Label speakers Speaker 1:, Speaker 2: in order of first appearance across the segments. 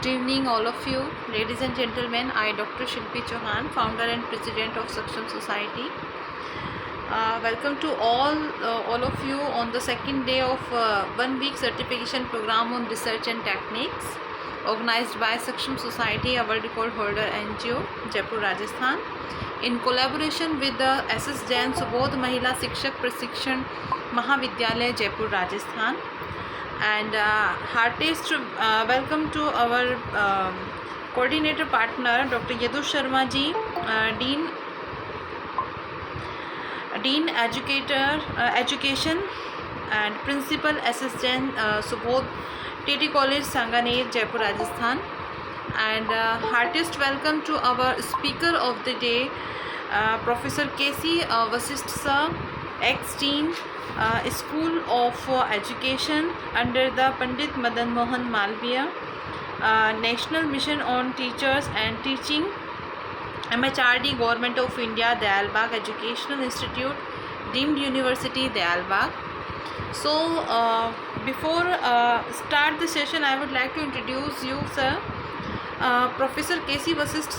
Speaker 1: Good evening, all of you, ladies and gentlemen. I, Dr. Shilpi Chauhan, founder and president of Saksham Society. Welcome to all of you on the second day of 1 week certification program on research and techniques, organized by Saksham Society, a world record holder NGO, Jaipur, Rajasthan, in collaboration with the SS Jain Subodh Mahila Shikshak Prashikshan Mahavidyalaya, Jaipur, Rajasthan. And heartiest welcome to our coordinator partner Dr. Yadu Sharma ji, Dean Education and Principal SS Jain Subodh TT College Sanganer, Jaipur, Rajasthan. And heartiest welcome to our speaker of the day, Professor K.C. Vasisht sir, ex-dean, School of Education under the Pandit Madan Mohan Malviya, National Mission on Teachers and Teaching, MHRD, Government of India, Dayal Educational Institute, Deemed University, Dayal. So before start the session, I would like to introduce you, sir. Professor K.C. Vasisht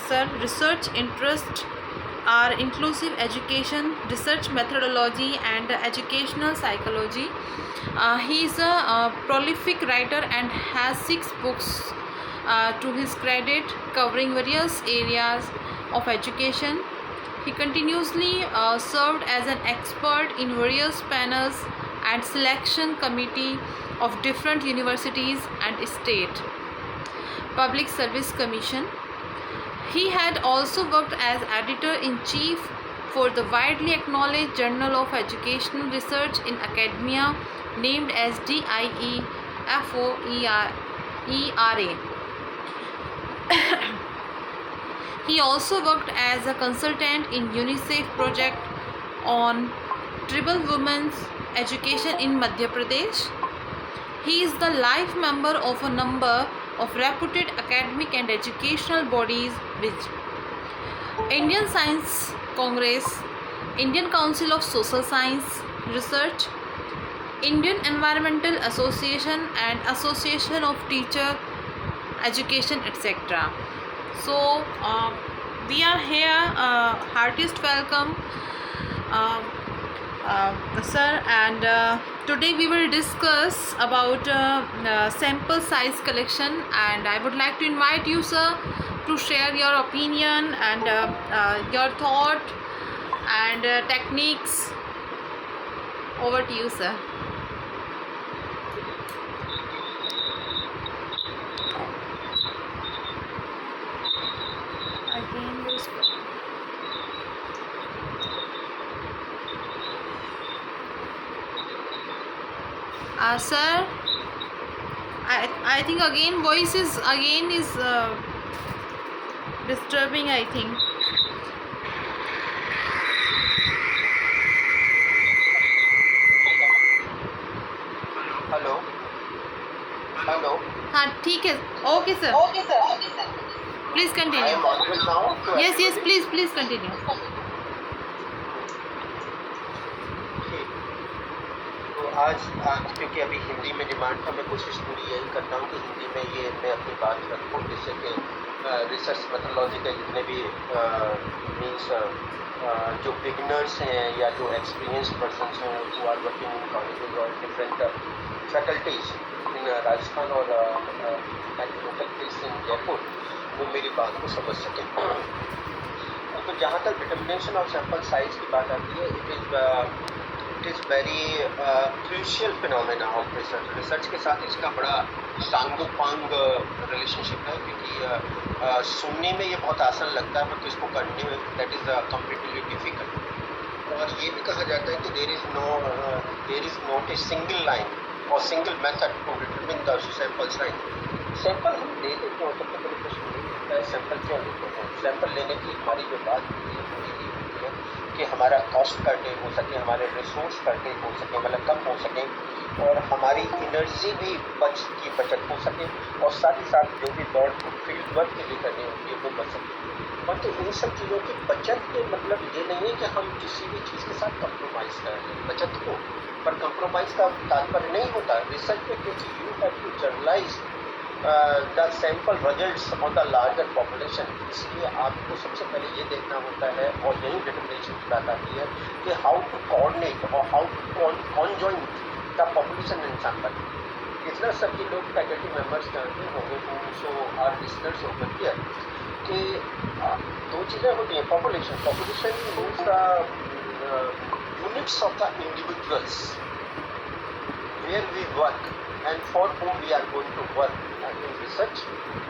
Speaker 1: sir, research interest are inclusive education, research methodology and educational psychology. He is a prolific writer and has 6 books to his credit, covering various areas of education. He continuously served as an expert in various panels and selection committee of different universities and state Public Service Commission. He had also worked as editor-in-chief for the widely acknowledged Journal of Educational Research in Academia, named as DIEFOERA. He also worked as a consultant in UNICEF project on tribal women's education in Madhya Pradesh. He is the life member of a number of reputed academic and educational bodies which Indian Science Congress, Indian Council of Social Science Research, Indian Environmental Association and Association of Teacher Education, etc. So we are here, heartiest welcome sir, and today we will discuss about sample size collection, and I would like to invite you, sir, to share your opinion and your thought and techniques. Over to you, sir. Again, there is sir, I think again voice is disturbing, I think.
Speaker 2: Hello.
Speaker 1: हाँ ठीक है, okay sir. Please
Speaker 2: I am
Speaker 1: continue.
Speaker 2: audible now.
Speaker 1: Yes, please continue.
Speaker 2: तो आज क्योंकि अभी हिंदी में demand था, मैं कोशिश पूरी यही करता हूँ कि हिंदी में मैं अपनी बात रखूँ, जिससे कि रिसर्च मेथोडोलॉजी के जितने भी मीन्स जो बिगिनर्स हैं या जो एक्सपीरियंस पर्सनस हैं who are working in colleges और डिफरेंट फैकल्टीज इन राजस्थान और लोकल प्लेस इन जयपुर, वो मेरी बात को समझ सकें। तो जहाँ तक डिटर्मिनेशन ऑफ सैम्पल साइज की बात आती है, it is very crucial phenomena of research के साथ इसका बड़ा सांगोपांग रिलेशनशिप है, क्योंकि सुनने में ये बहुत आसान लगता है, बट इसको करने में दैट इज़ कम्प्लीटली डिफिकल्ट। और ये भी कहा जाता है कि there is not a single line और single method to determine the sample size. Sample हम ले लेते हैं, सबसे बड़ी प्रश्न ये होता है सैंपल क्यों लेते हैं। सैंपल लेने की हमारी जो बात होती है वो ये होती है कि हमारा कॉस्ट कर्टेन हो सके, हमारे रिसोर्स कर्टेन हो सके, मतलब कम हो सके, और हमारी एनर्जी भी बचत हो सके, और साथ ही साथ जो भी दौड़ फील्ड वर्क के लिए करनी होती है वो बच सके। परंतु इन सब चीज़ों की बचत के मतलब ये नहीं है कि हम किसी भी चीज़ के साथ कंप्रोमाइज़ कर रहे हैं बचत को, पर कंप्रोमाइज़ का तात्पर्य नहीं होता रिसर्च में, क्योंकि you have to generalize the sample results on the larger population. इसलिए आपको सबसे पहले ये देखना होता है, और यही डिटर्मिनेशन की बात आती है कि हाउ टू कोऑर्डिनेट और how to conjoin the population in sample. इतना सभी लोग फैकल्टी मेंबर्स जानते होंगे, so are listeners over here, कि दो चीज़ें होती हैं। Population means the units of the individuals where we work and for whom we are going to work in research,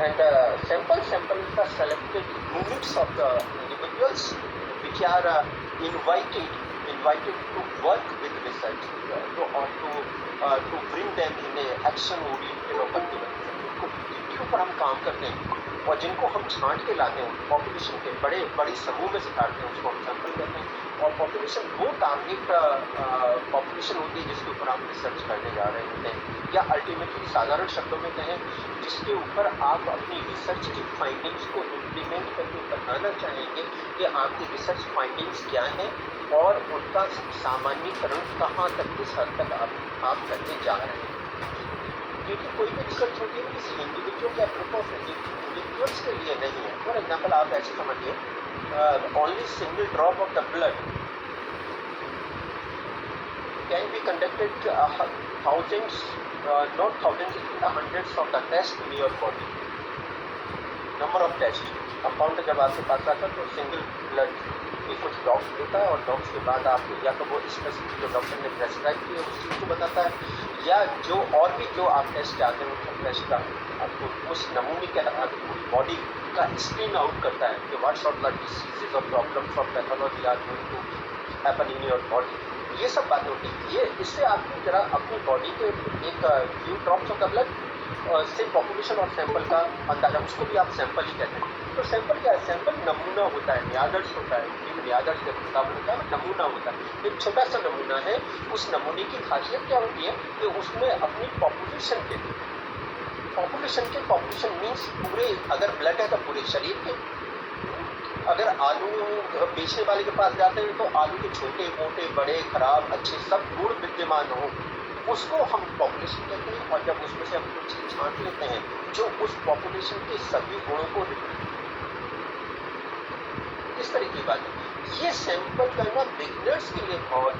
Speaker 2: and sample is the selected units of the individuals which are invited to work with research, to bring them in a action oriented or cultivated, जिनके ऊपर हम काम करते हैं और जिनको हम छांट के लाते हैं पॉपुलेशन के बड़ी समूह में से काटते हैं, उसको हम सैंपल कहते हैं। और पॉपुलेशन वो टारगेट पॉपुलेशन होती है जिसके ऊपर आप रिसर्च करने जा रहे होते हैं, या अल्टीमेटली साधारण शब्दों में कहें जिसके ऊपर आप अपनी रिसर्च की फाइंडिंग्स को इम्प्लीमेंट करके बताना चाहेंगे कि आपकी रिसर्च फाइंडिंग्स क्या हैं और उनका सामान्यीकरण कहाँ तक, किस हद तक आप करने जा रहे हैं। क्योंकि कोई भी रिसर्च होती है किसी इंडिविजुअल या ग्रुप ऑफ इंडिविजुअल्स के लिए नहीं है। फॉर एग्जाम्पल आप ऐसे समझिए, only single drop of the blood can be conducted thousands, not thousands, hundreds of the tests in your body, number of tests। Compound जब आपके पास आता है तो सिंगल ब्लड की कुछ डॉक्स देता है, और डॉक्स के बाद आपको या तो वो स्पेसिफिक जो डॉक्टर ने प्रेस्क्राइब किया उस चीज़ को बताता है, या जो और भी जो आप टेस्ट चाहते हैं उस टेस्ट का आपको उस नमूने के पूरी बॉडी का स्क्रीन आउट करता है कि व्हाट सॉर्ट ऑफ डिसीजेज और problems of pathology are going to happen in your body. ये सब बातें होती हैं। ये इससे आपको जरा अपनी बॉडी के एक few drops of the blood से पॉपुलेशन और सैंपल का अंदाजा, उसको भी आप सैंपल ही कहते हैं। तो सैंपल क्या है? सैंपल नमूना होता है, न्यादर्श होता है, न्यादर्श के मुताबिक होता है, नमूना होता है, एक छोटा सा नमूना है। उस नमूने की खासियत क्या होती है कि उसमें अपनी पॉपुलेशन मीन्स पूरे, अगर ब्लड है तो पूरे शरीर के। अगर आलू बेचने वाले के पास जाते हैं तो आलू के छोटे मोटे बड़े खराब अच्छे सब गुण विद्यमान हो, उसको हम पॉपुलेशन कहते हैं। और जब उसमें से हम कुछ चीज छांट लेते हैं जो उस पॉपुलेशन के सभी गुणों को, इस तरह की बात है। ये सैंपल करना बिगनर्स के लिए बहुत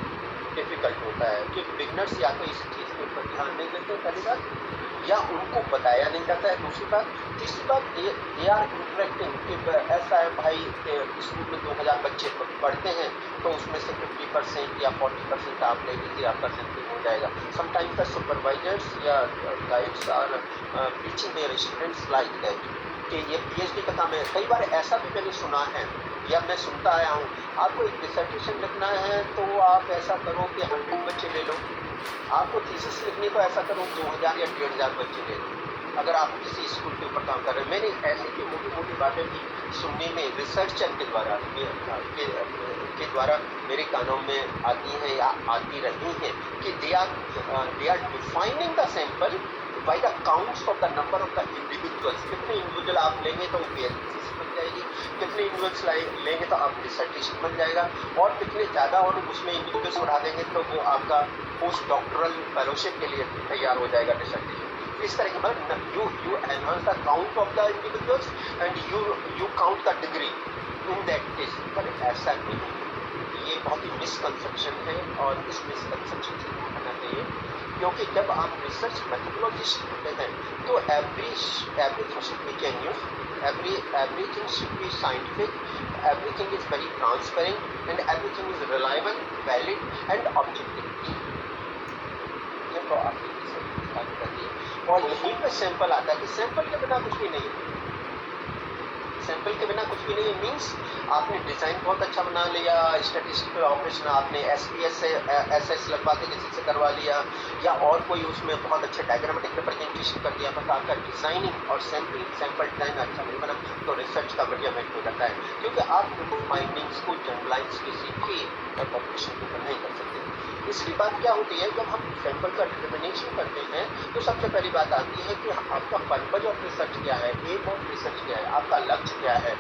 Speaker 2: डिफिकल्ट होता है, क्योंकि बिगनर्स या तो इस चीज़ के ऊपर ध्यान नहीं देते, पहली बात, या उनको बताया नहीं जाता है, दूसरी बात। तीसरी बात, दे आर इंटरेक्टिंग कि ऐसा है भाई स्कूल में 2000 बच्चे पढ़ते हैं तो उसमें से 50% या 40% आप ले लीजिए, आपका सैंपलिंग हो जाएगा। समटाइम्स द सुपरवाइजर्स या guides are teaching their students like that कि ये पीएचडी का काम है। कई बार ऐसा भी मैंने सुना है या मैं सुनता आया हूँ, आपको एक डिसर्टेशन लिखना है तो आप ऐसा करो कि 100 बच्चे ले लो, आपको थीसिस लिखने को ऐसा करो 2000 या 1500 बच्चे ले लो, अगर आप किसी स्कूल के ऊपर काम कर रहे हैं। मैंने ऐसी की मोटी मोटी बातें भी सुनने में रिसर्चर के द्वारा मेरे कानों में आती हैं या आती रही हैं कि they are defining the sample by the counts of the number of the individuals. कितने इंडिविजुअल आप लेंगे तो थीसिस बन जाएगी, कितने इंडिविजुअल्स लेंगे तो आप डिसर्टेशन बन जाएगा, और कितने ज़्यादा और उसमें इंडिविजुअल्स बढ़ा देंगे तो वो आपका पोस्ट डॉक्टरल फेलोशिप के लिए तैयार हो जाएगा डिसर्टेशन। इस तरह के मतलब you enhance the count of the individuals and you count the degree in that case. पर ऐसा नहीं, ये बहुत ही मिसकंसेप्शन है और इस मिसकंसेप्शन से दूर होना चाहिए, क्योंकि जब आप रिसर्च मेथोडोलॉजिस्ट होते हैं तो everything should be genuine, everything should be scientific, everything is very transparent and everything is reliable, valid and objective। ये तो आपकी रिसर्च बात करती है। और यहीं पे सैंपल आता है कि सैंपल के बिना कुछ भी नहीं है। सैंपल के बिना कुछ भी नहीं है मीन्स आपने डिज़ाइन बहुत अच्छा बना लिया, स्टैटिस्टिकल ऑपरेशन आपने SPS से SS लगवा के किसी से करवा लिया, या और कोई उसमें बहुत अच्छा डायग्रामेटिक रिप्रेजेंटेशन कर दिया, बट आपका डिज़ाइनिंग और सैंपल डिज़ाइन अच्छा नहीं बना तो रिसर्च का मीडियमेंट हो जाता है, क्योंकि आप फाइंडिंग्स को जनरलाइज किसी भी पॉपुलेशन के ऊपर नहीं कर सकते। तीसरी बात क्या होती है, जब हम सैंपल का डिटर्मिनेशन करते हैं तो सबसे पहली बात आती है कि आपका पर्पज ऑफ रिसर्च क्या है, एम ऑफ रिसर्च क्या है, आपका लक्ष्य क्या है।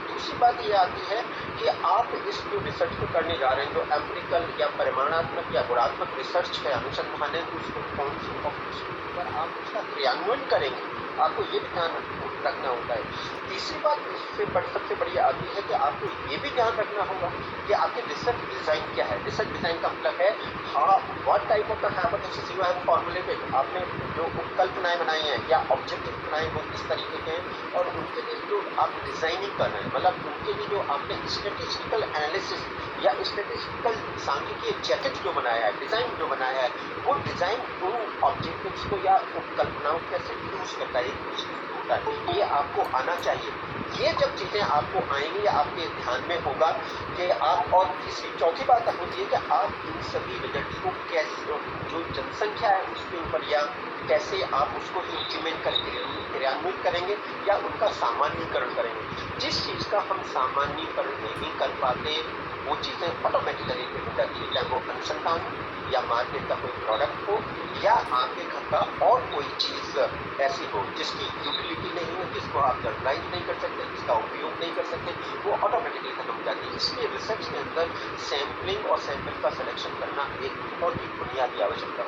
Speaker 2: दूसरी बात ये आती है कि आप इस जो रिसर्च को करने जा रहे हैं, जो एम्पिरिकल या परिमाणात्मक या गुणात्मक रिसर्च है, अनुसंधान है, तो उसको कौन सी पॉपुलेशन पर आप उसका क्रियान्वयन करेंगे। आपको ये भी ध्यान रखना होता है। तीसरी बात सबसे बड़ी आती है कि आपको ये भी ध्यान रखना होगा कि आपके रिसर्च डिज़ाइन क्या है। रिसर्च डिज़ाइन का मतलब है what type of the hypothesis you have formulated. आपने जो उपकल्पनाएं बनाई हैं या ऑब्जेक्टिव बनाए वो किस तरीके के हैं, और उनके लिए जो आप डिज़ाइनिंग कर रहे हैं, मतलब उनके लिए जो आपने स्टैटिस्टिकल एनालिसिस या स्टैटिस्टिकल सांख्यिकीय जैकेट जो बनाया है, डिज़ाइन जो बनाया है, वो डिज़ाइन उन ऑब्जेक्टिव्स को या उपकल्पनाओं को कैसे यूज़ करता है, होता है, ये आपको आना चाहिए। ये जब चीज़ें आपको आएंगी या आपके ध्यान में होगा कि आप, और तीसरी चौथी बात होती है कि आप इन सभी रिजल्ट को कैसे, जो जनसंख्या है उसके ऊपर, या कैसे आप उसको इम्प्लीमेंट करके क्रियान्वित करेंगे या उनका सामान्यीकरण करेंगे। जिस चीज़ का हम सामान्यीकरण नहीं कर पाते वो चीज़ें ऑटोमेटिकली हो जाती है, चाहे वो अनुसंधान या मार्केट का कोई प्रोडक्ट हो या आपके घर का और कोई चीज़ ऐसी हो जिसकी यूटिलिटी नहीं है, जिसको आप जनरलाइज नहीं कर सकते, जिसका उपयोग नहीं कर सकते, वो ऑटोमेटिकली खत्म हो जाती है। इसलिए रिसर्च के अंदर सैम्पलिंग और सैंपल का सिलेक्शन करना एक बहुत ही बुनियादी आवश्यकता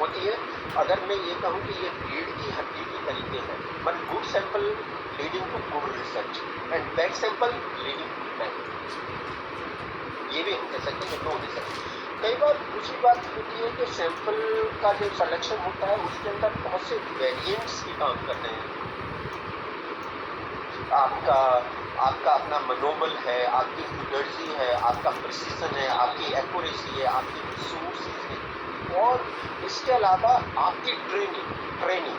Speaker 2: होती है। अगर मैं ये कहूँ कि ये रीढ़ की हड्डी की तरीके है, but good sample leading to good research and bad sample leading to bad, ये भी हम कह सकते हैं नो रिसर्च। कई बार दूसरी बात होती है कि सैंपल का जो सिलेक्शन होता है उसके अंदर बहुत से वेरिएंट्स भी काम करते हैं। आपका अपना मनोबल है, आपकी एनर्जी है, आपका प्रिसीजन है, आपकी एक्यूरेसी है, आपकी रिसोर्सेज है, और इसके अलावा आपकी ट्रेनिंग,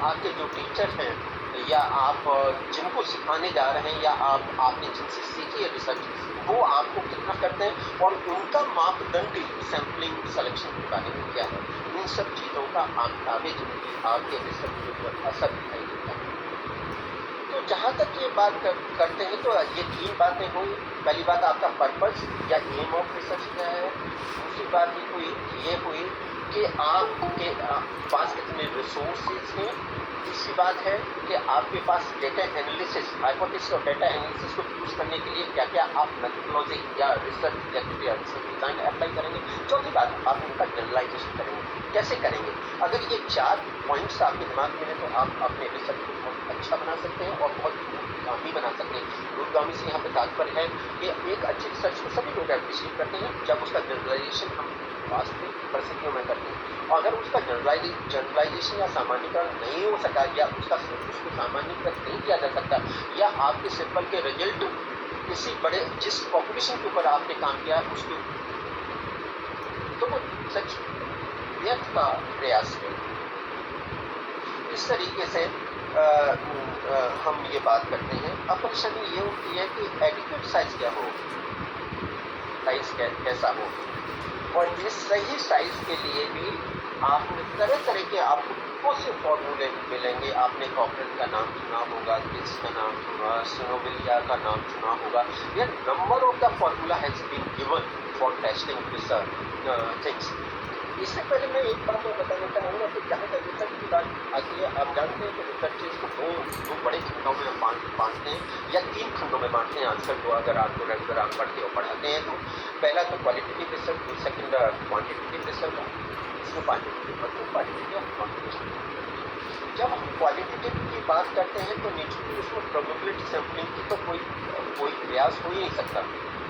Speaker 2: आपके जो टीचर हैं या आप जिनको सिखाने जा रहे हैं या आपने जिनसे सीखी है रिसर्च, वो आपको कितना करते हैं और उनका मापदंड सैम्पलिंग सिलेक्शन करने में क्या है। इन सब चीज़ों का आगे जिंदगी आपके रिसर्च के ऊपर असर दिखाई देता है। तो जहाँ तक ये बात करते हैं तो ये तीन बातें हुई। पहली बात आपका पर्पस या एम ऑफ रिसर्च क्या है। दूसरी बात ये हुई कि आपके पास कितने रिसोर्सेज हैं। तीसरी बात है कि आपके पास डेटा एनालिसिस, हाइपोथेसिस और डेटा एनालिसिस को यूज़ करने के लिए क्या क्या आप मेथोडोलॉजी या रिसर्च या डिज़ाइन अप्लाई करेंगे। चौथी बात, आप उनका जनरलाइजेशन करेंगे। कैसे करेंगे? अगर ये 4 पॉइंट्स आपके दिमाग में हैं तो आप अपने रिसर्च को बहुत अच्छा बना सकते हैं और बहुत दूरगामी बना सकते हैं। दूरगामी से यहाँ पे तात्पर्य है कि एक अच्छी रिसर्च को सभी लोग एप्रिशिएट करते हैं जब उसका जनरलाइजेशन हम वास्तविक परिस्थितियों में करते हैं। अगर उसका जनरलाइजेशन या सामान्यीकरण नहीं हो सका या उसको सामान्यीकृत नहीं किया जा सकता, या आपके सैंपल के रिजल्ट किसी बड़े जिस पॉपुलेशन के ऊपर आपने काम किया उसके, तो वो सच व्यर्थ का प्रयास है। इस तरीके से हम ये बात करते हैं। अब परेशानी ये होती है कि एडिक्वेट साइज क्या हो, साइज कैसा हो, और इस सही साइज के लिए भी आपने तरह तरह के आपको बहुत से फॉर्मूले मिलेंगे। आपने कॉपरेट का नाम सुना होगा, किस का नाम सुना, सिनोविलिया का नाम सुना होगा। या number of the formula has been given for testing research things. इससे पहले मैं एक बात और बताना चाहूँगा कि जहाँ तक रिसर्च की बात आती है, आप जानते हैं कि रिसर्चेस को दो बड़े खंडों में बांटते हैं या 3 खंडों में बांटते हैं आजकल। तो अगर आपको रेगुलर आप पढ़ते और पढ़ाते हैं तो पहला तो qualitative research, second quantitative research, इसमें क्वांटिटेटिव मतलब क्वालिटेटिव और क्वांटिटेटिव। जब हम क्वालिटेटिव की बात करते हैं तो नेचुरली उसमें प्रोबेबिलिटी सैम्पलिंग की तो कोई प्रयास हो ही नहीं सकता।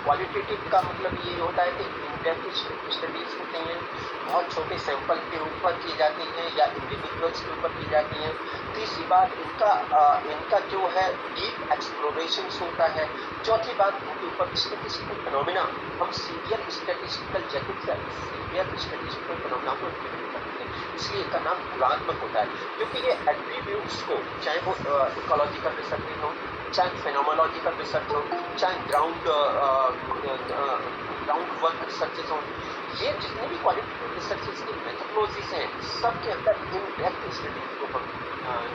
Speaker 2: क्वालिटेटिव का मतलब ये होता है कि इन-डेप्थ स्टडीज होती हैं, बहुत छोटे सैंपल के ऊपर की जाती हैं या इंडिविजुअल्स के ऊपर की जाती हैं। तीसरी बात, इनका जो है डीप एक्सप्लोरेशन होता है। चौथी बात, उनके ऊपर स्टैटिस्टिकल फिनोमिना, हम सीरियल स्टैटिस्टिकल जैकेट से सीरियल स्टैटिस्टिकल फिनोमिना को इंप्लीमेंट करते हैं, इसलिए इसका नाम गुणात्मक होता है। क्योंकि ये एट्रीब्यूट्स को, चाहे वो इकोलॉजिकल रिसर्च हो, चाहे फेनोमोलॉजिकल रिसर्च हो, चाहे ग्राउंड वर्क रिसर्चेस हो, ये जितने भी क्वालिटेटिव रिसर्चेस की मेथोडोलॉजीज हैं, सबके अंदर इन डेप्थ स्टडीज को हम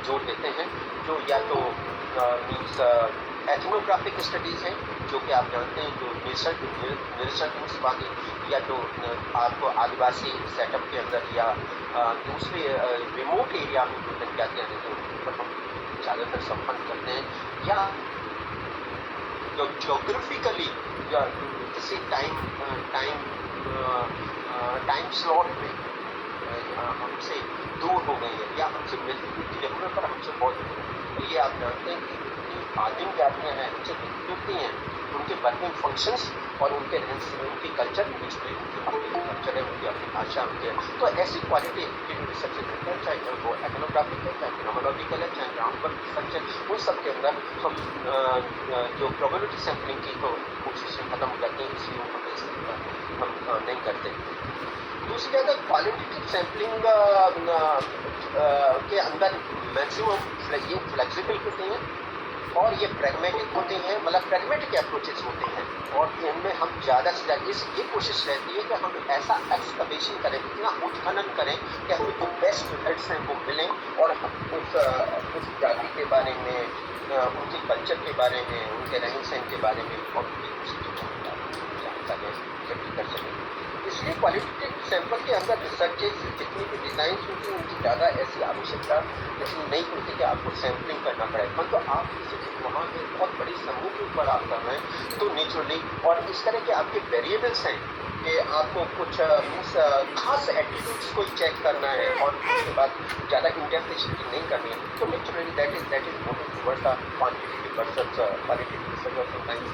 Speaker 2: जोड़ देते हैं, जो या तो मीन्स एथनोग्राफिक स्टडीज़ हैं, जो कि आप जानते हैं, जो निरसन वाली, या जो आपको आदिवासी सेटअप के अंदर या दूसरे रिमोट एरिया में जो जनजातियाँ हैं तो उन पर हम ज़्यादातर संपन्न करते हैं, या जो ज्योग्राफिकली या किसी टाइम स्लॉट में हमसे दूर हो गई है या हमसे मिलती जुलती जरूरत पर हमसे बहुत दूर है। तो ये आप जानते हैं कि इतनी आदिम जातियाँ हैं, उनसे मिलती जुलती हैं, उनके वर्किंग फंक्शंस और उनके रहन सहन, उनकी कल्चर, बेसिकली उनकी अपनी कल्चर है, उनकी अपनी भाषा, उनके तो ऐसी क्वालिटी रिसर्च है, चाहे वो एथनोग्राफिक है, चाहे फिनोमेनोलॉजिकल है, चाहे ग्राउंड वर्क रिसर्च है, उन सब के अंदर हम जो प्रोबेबिलिटी सैम्पलिंग की तो कोशिशें खत्म हो जाती हैं, इसलिए हम नहीं करते। दूसरी जगह क्वालिटेटिव सैम्पलिंग के अंदर मैक्सिमम ये फ्लेक्सिबल होते हैं और ये प्रैग्मेटिक होते हैं, मतलब प्रैग्मेटिक अप्रोचेस होते हैं और इनमें हम ज़्यादा से ज़्यादा ये कोशिश रहती है कि हम ऐसा एक्सकवेशन करें, इतना उत्खनन करें कि हमें जो बेस्ट रिजल्ट्स हैं वो मिलें और हम उस जाति के बारे में, उनके कल्चर के बारे में, उनके रहन सहन के बारे में और उनकी जान सकें, इकट्ठी कर सकें। इसलिए क्वालिटेटिव सैंपल के अंदर रिसर्चेस जितनी भी डिज़ाइन होती हैं उनकी ज़्यादा ऐसी आवश्यकता ऐसी नहीं होती कि आपको सैम्पलिंग करना पड़े, परंतु आप किसी वहाँ के बहुत बड़ी समूह के ऊपर आप कर रहे हैं तो नेचुरली और इस तरह के आपके वेरिएबल्स हैं कि आपको कुछ खास एट्रीब्यूट्स को चेक करना है और उसके बाद ज़्यादा इंडेप्थ स्टडी नहीं करनी है, तो naturally that is moving towards the quantitative versus qualitative research और समटाइम्स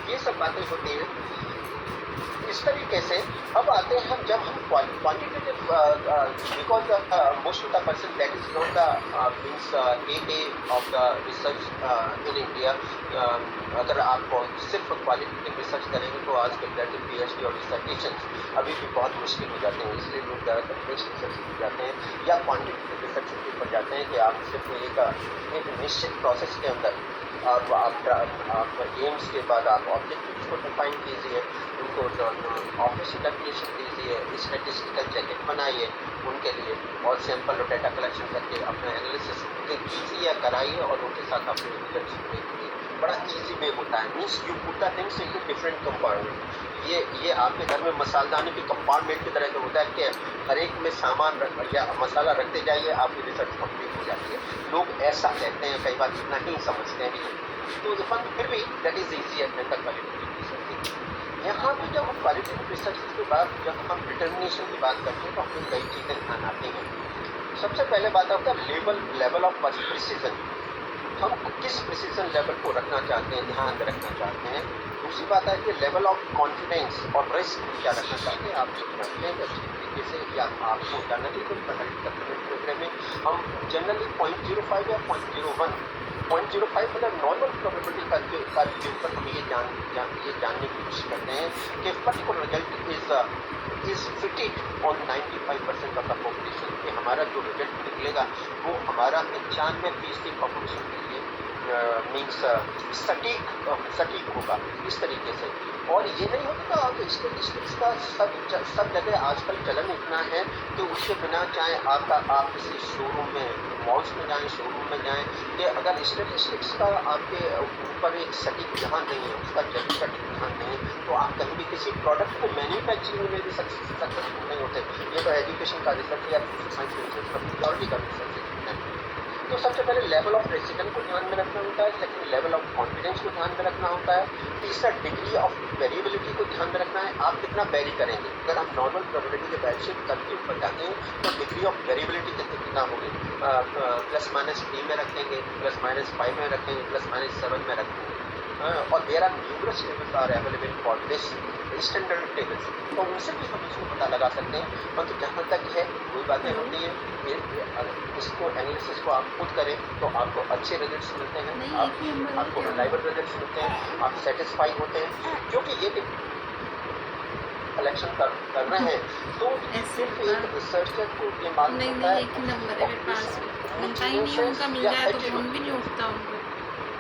Speaker 2: ये सब बातें होती हैं। इस तरीके से अब आते हैं हम जब हम quantitative because most of the person that is not the means A of the research in India. अगर आप सिर्फ क्वालिटेटिव रिसर्च करेंगे तो आज के डेट PhD और डिसर्टेशंस अभी भी बहुत मुश्किल हो जाते हैं, इसलिए लोग ज़्यादातर बेस्ट रिसर्च पर जाते हैं या क्वांटिटेटिव रिसर्च के ऊपर जाते हैं कि आप सिर्फ एक निश्चित प्रोसेस के अंदर आप एम्स के बाद आप ऑब्जेक्टिव्स को डिफाइन कीजिए, उनको ऑफिस इंटरप्रिटेशन दीजिए, स्टैटिस्टिकल जैकेट बनाइए उनके लिए और सैंपल और डेटा कलेक्शन करके अपना एनालिसिस कीजिए या कराइए और उनके साथ अपने रिजल्ट्स देखिए। बड़ा ईजी वे होता है, means you put the things in different compartment. ये आपके घर में मसालदानी के कंपार्टमेंट की तरह का होता है कि हर एक में सामान या मसाला रखते जाइए, आपकी रिसर्च कंप्लीट हो जाती है। लोग ऐसा कहते हैं, कई बार इतना ही समझते हैं, तो फिर भी that is easier than the qualitative research. यहाँ पे जब हम क्वालिटेटिव रिसर्च के बाद जब हम डिटर्मिनेशन की बात करते हैं तो हमें कई चीज़ें ध्यान आती हैं। सबसे पहले बात आता है लेवल ऑफ प्रिसिजन, हम किस प्रिसिजन लेवल को रखना चाहते हैं, ध्यान में रखना चाहते हैं। दूसरी बात है कि लेवल ऑफ कॉन्फिडेंस और रिस्क क्या रखना चाहते हैं, आप जानते हैं अच्छी तरीके से या आपको जानना चाहिए। तो प्रोग्राम में हम जनरली 0.05 या 0.01 0.05 मतलब नॉर्मल प्रोबेबिलिटी का के ऊपर हम ये जानने की कोशिश करते हैं कि particular result is fitted on 95% of the population, कि हमारा जो रिजल्ट निकलेगा वो हमारा 95% पॉपुलेशन के लिए मीन्स सटीक होगा इस तरीके से। और ये नहीं होता कि स्टेटिस्टिक्स का सब जगह आजकल चलन इतना है कि उसके बिना चाहे आप किसी शोरूम में मॉल्स में जाएं, शोरूम में जाएं, कि अगर स्टेटिस्टिक्स का आपके ऊपर एक सटीक ध्यान नहीं है, उसका सटीक ध्यान नहीं है, तो आप कहीं भी किसी प्रोडक्ट को मैन्युफैक्चरिंग में भी सक्सेसफुल नहीं होते। ये तो एजुकेशन का रिसर्च या साइंस रिसर्च का मेथोडोलॉजी का रिसर्च है। तो सबसे पहले लेवल ऑफ प्रेसिजन को ध्यान में रखना होता है, सेकंड लेवल ऑफ कॉन्फिडेंस को ध्यान में रखना होता है, तीसरा डिग्री ऑफ वेरिएबिलिटी को ध्यान में रखना है, आप कितना वेरी करेंगे। अगर हम नॉर्मल प्रोबेबिलिटी के वैल्यू करके ऊपर जाते हैं तो डिग्री ऑफ वेरिएबिलिटी कितना होगी, ±3 में रखेंगे, ±5 में रखेंगे, ±7 में रखेंगे। और there are numerous tables are available for this standard tables, तो उनसे भी हम इसको पता लगा सकते हैं। परंतु जहाँ तक है वही बातें होती है, इसको एनालिसिस को आप खुद करें तो आपको अच्छे रिजल्ट्स मिलते हैं, आपको रिलायबल रिजल्ट्स मिलते हैं, आप सेटिस्फाई होते हैं। क्योंकि ये कलेक्शन कर रहे हैं तो सिर्फ एक रिसर्चर को ये मालूम होता है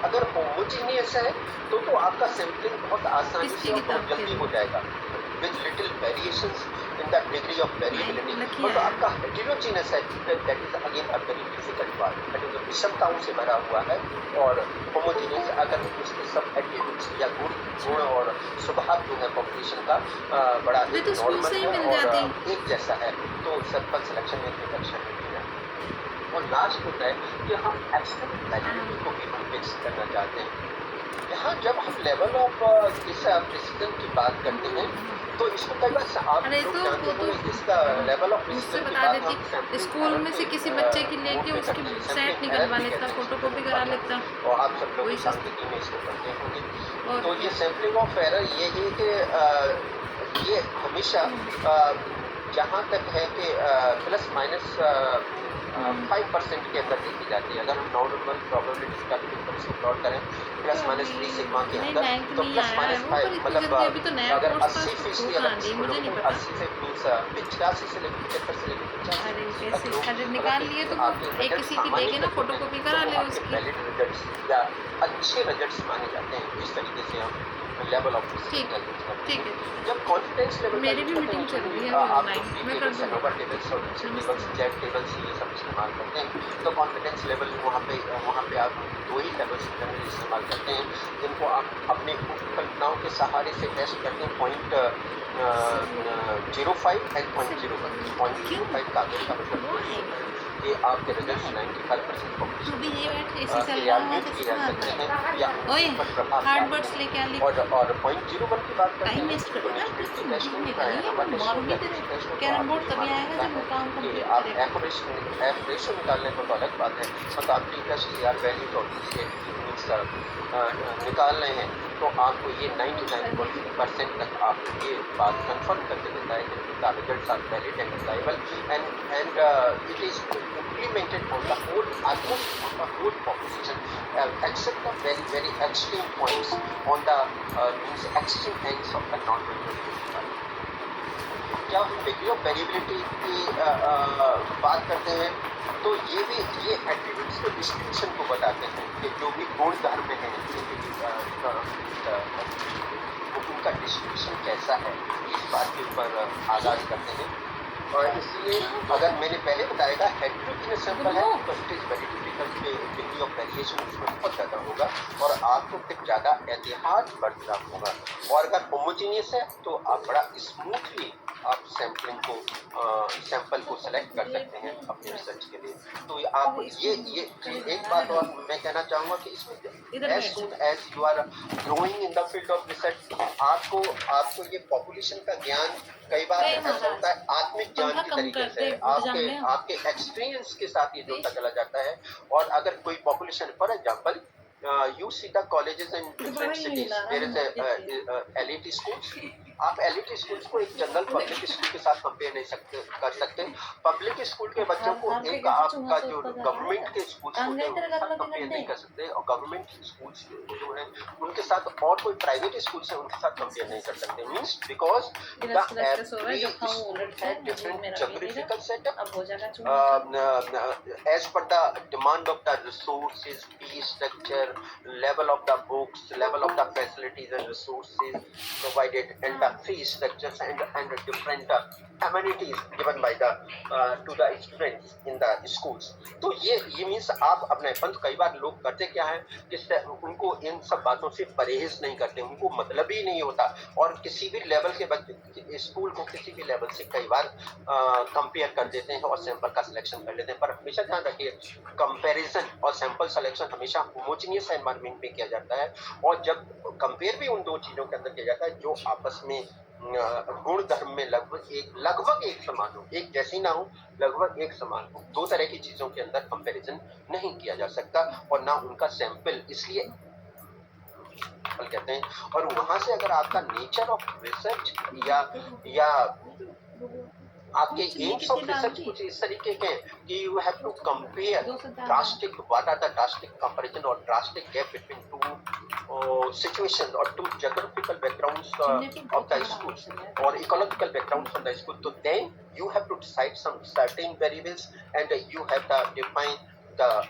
Speaker 2: अगर होमोजीनियस है तो आपका सैम्पलिंग बहुत आसानी से और बहुत जल्दी हो जाएगा with little variations in the degree of variability. और तो आपका हेटेरोजीनियस है, that is again a very difficult part, that is विषमताओं से भरा हुआ है। और होमोजीनियस अगर उसके सब एट्रीब्यूट्स या गुण और स्वभाव जो है पॉपुलेशन का बड़ा नॉर्मल है और एक जैसा है, तो सैंपल सिलेक्शन में रिडक्शन नहीं है। और लास्ट होता है कि हम एक्सपेरिमेंट वैलिडिटी को भी हम फिक्स करना चाहते हैं यहाँ जब हम लेवल ऑफ इस प्रिसीजन की बात करते हैं तो इसको कई बार आप
Speaker 1: अरे
Speaker 2: लोग
Speaker 1: तो
Speaker 2: जानते
Speaker 1: वो तो
Speaker 2: होंगे इसका लेवल ऑफ
Speaker 1: मुझसे
Speaker 2: प्रिसीजन की
Speaker 1: बता
Speaker 2: बात हम
Speaker 1: देती,
Speaker 2: सैम्पलिंग
Speaker 1: स्कूल
Speaker 2: एरर
Speaker 1: में
Speaker 2: के
Speaker 1: से किसी बच्चे की
Speaker 2: मोड
Speaker 1: लेके
Speaker 2: पे
Speaker 1: उसकी
Speaker 2: करते हैं,
Speaker 1: सेट
Speaker 2: सैम्पलिंग एरर
Speaker 1: निकलवा
Speaker 2: भी
Speaker 1: लेता,
Speaker 2: कहते हैं
Speaker 1: फोटो
Speaker 2: इसको
Speaker 1: कॉपी
Speaker 2: हिंदी
Speaker 1: करा
Speaker 2: भाषा
Speaker 1: लेता।
Speaker 2: में, और आप सब लोग
Speaker 1: वही सब।
Speaker 2: सांख्यिकी में इसको पढ़ते होंगे।
Speaker 1: और
Speaker 2: तो ये सैम्पलिंग ऑफ एरर ये है कि ये हमेशा जहाँ तक है कि प्लस माइनस 5% के अंदर देखी जाती है। अगर हम नॉर्मल प्रोबेबिलिटी का पेपर से प्लॉट करें प्लस माइनस 3 सिग्मा के
Speaker 1: नहीं,
Speaker 2: अंदर,
Speaker 1: नाइन्थ
Speaker 2: तो
Speaker 1: में ही
Speaker 2: प्लस
Speaker 1: आया है
Speaker 2: माइनस
Speaker 1: वो,
Speaker 2: 5
Speaker 1: पर इतनी
Speaker 2: मतलब
Speaker 1: जल्दी अभी तो नया
Speaker 2: अगर
Speaker 1: कोर्स था,
Speaker 2: 80%
Speaker 1: तो
Speaker 2: अगर
Speaker 1: कहाँ दी,
Speaker 2: स्कूलों
Speaker 1: मुझे नहीं
Speaker 2: को
Speaker 1: पता।
Speaker 2: 80 से मीन्स 85 से लेकर 75 से लेकर 85
Speaker 1: अरे
Speaker 2: तक
Speaker 1: कैसे
Speaker 2: लोग
Speaker 1: अरे
Speaker 2: अगर
Speaker 1: निकाल लिए तो वो
Speaker 2: आपके
Speaker 1: एक
Speaker 2: रिजल्ट
Speaker 1: किसी की
Speaker 2: सामान्य
Speaker 1: लेके ना
Speaker 2: करते
Speaker 1: फोटो
Speaker 2: हैं
Speaker 1: कॉपी
Speaker 2: तो
Speaker 1: करा
Speaker 2: वो
Speaker 1: ले
Speaker 2: आपके
Speaker 1: उसकी।
Speaker 2: वैलिड रिजल्ट्स या अच्छे रिजल्ट्स माने जाते हैं। इस तरीके से हम लेवल ऑफ
Speaker 1: ठीक है,
Speaker 2: यूज करते
Speaker 1: ठीक
Speaker 2: हैं।
Speaker 1: है।
Speaker 2: जब कॉन्फिडेंस लेवल का
Speaker 1: मेरी
Speaker 2: यूज
Speaker 1: भी
Speaker 2: करते हैं
Speaker 1: मीटिंग चल रही है
Speaker 2: जनरली
Speaker 1: अभी
Speaker 2: आप
Speaker 1: ऑनलाइन,
Speaker 2: लोग
Speaker 1: मैं
Speaker 2: पी
Speaker 1: कर
Speaker 2: टेबल्स,
Speaker 1: दूंगी।
Speaker 2: एनोवा टेबल्स और
Speaker 1: नमस्ते।
Speaker 2: टेबल्स, जेड टेबल्स ये सब इस्तेमाल करते हैं। तो कॉन्फिडेंस लेवल वहाँ पे आप 2 ही टेबल्स जनरली इस्तेमाल करते हैं जिनको आप अपनी कल्पनाओं के सहारे से टेस्ट करते हैं। 0.05 एंड 0.01। 0.05 कागज का मतलब
Speaker 1: वो है
Speaker 2: कि आपके रिजल्ट्स 95%
Speaker 1: तू
Speaker 2: पॉपुलेशन
Speaker 1: भी ये बैठ ऐसे चल रहा है
Speaker 2: क्रियान्वित
Speaker 1: तो
Speaker 2: किए जा सकते हैं या
Speaker 1: ओए
Speaker 2: उन पर प्रभाव
Speaker 1: हार्ड
Speaker 2: डालते
Speaker 1: वर्ड्स
Speaker 2: हैं।
Speaker 1: लेके आ ले।
Speaker 2: और 0.01 की बात करते
Speaker 1: टाइम
Speaker 2: हैं
Speaker 1: वेस्ट
Speaker 2: तो
Speaker 1: करेगा
Speaker 2: रिपीटेबिलिटी
Speaker 1: तू
Speaker 2: टेस्ट
Speaker 1: दिन में
Speaker 2: होता है,
Speaker 1: करिए,
Speaker 2: एनोवा
Speaker 1: मैं
Speaker 2: टेस्ट
Speaker 1: मारूंगी
Speaker 2: होता है,
Speaker 1: तेरे।
Speaker 2: टेस्ट होता है।
Speaker 1: कैरम
Speaker 2: आपको
Speaker 1: बोर्ड
Speaker 2: ये
Speaker 1: तभी
Speaker 2: मालूम
Speaker 1: आएगा
Speaker 2: होता
Speaker 1: जब
Speaker 2: है
Speaker 1: वो काम
Speaker 2: कि
Speaker 1: कंप्लीट
Speaker 2: आप
Speaker 1: करेगा।
Speaker 2: एफ रेशो निकालने को तो अलग बात है, मतलब आप T plus T R values और इसके मीन्स निकाल रहे हैं तो आपको ये 99% तक आपको ये बात कंफर्म करके देता है कि the results are valid and reliable and it is implemented on the whole, almost on the whole population, except the very extreme points on the means extreme ends of the non-variable. जब हम degree of variability की बात करते हैं तो ये attributes के distribution को बताते हैं कि जो भी गुण धर्म है उनका डिस्ट्रीब्यूशन कैसा है, इस बात के ऊपर आगाज करते हैं। और इसलिए अगर मैंने पहले बताया था हेटेरोजेनियस सैंपल है तो इट इज वेरी डिफिकल्ट कि डिग्री ऑफ वेरिएशन उसमें बहुत ज़्यादा होगा और आपको फिर ज़्यादा एहतियात बरतना होगा। और अगर होमोजीनियस है तो आप बड़ा स्मूथली आप सैंपल को सेलेक्ट कर सकते हैं अपने रिसर्च के लिए। तो आप ये एक बात और मैं कहना चाहूँगा कि इसमें as soon as you are growing in the field of research आपको ये पॉपुलेशन का ज्ञान कई बार ऐसा होता है आत्मिक ज्ञान की तरीके से आपके एक्सपीरियंस के साथ ये जोड़ता चला जाता है। और अगर कोई population for example you see the colleges in different cities, there is a elite schools, आप एलिट स्कूल्स को एक जनरल पब्लिक स्कूल के साथ कंपेयर नहीं कर सकते। पब्लिक स्कूल के बच्चों को एक आपका जो गवर्नमेंट के स्कूल्स होते हैं उनके साथ कंपेयर नहीं कर सकते और गवर्नमेंट स्कूल्स जो हैं उनके साथ और कोई प्राइवेट स्कूल्स हैं उनके साथ कंपेयर नहीं कर सकते। मींस बिकॉज द स्कूल है different geographical setup as per the demand of the resources, fee structure, level of the books, level of the facilities and resources provided, and the fee structures and different amenities given by the to the students in the schools. तो ये means आप अपने पंथ कई बार लोग करते क्या है कि उनको इन सब बातों से परहेज नहीं करते, उनको मतलब ही नहीं होता और किसी भी लेवल के बच्चे स्कूल को किसी भी लेवल से कई बार कंपेयर कर देते हैं और सैंपल का सिलेक्शन कर लेते हैं। पर हमेशा ध्यान रखिए कंपैरिजन और सैंपल सिलेक्शन हमेशा होमोजेनियस एनवायरनमेंट में किया जाता है और जब कंपेयर भी उन दो चीज़ों के अंदर किया जाता है जो आपस में गुण धर्म में लगभग एक समान हो, एक जैसी ना हो, लगभग एक समान हो। दो तरह की चीज़ों के अंदर कंपैरिजन नहीं किया जा सकता और ना उनका सैंपल इसलिए कहते हैं। और वहां से अगर आपका नेचर ऑफ रिसर्च या आपके एम्स ऑफ रिसर्च कुछ इस तरीके के कि you have to compare drastic what are the drastic comparison और drastic gap between two situations और two geographical backgrounds of the schools और ecological backgrounds of the school. तो then you have to decide some certain variables and you have to define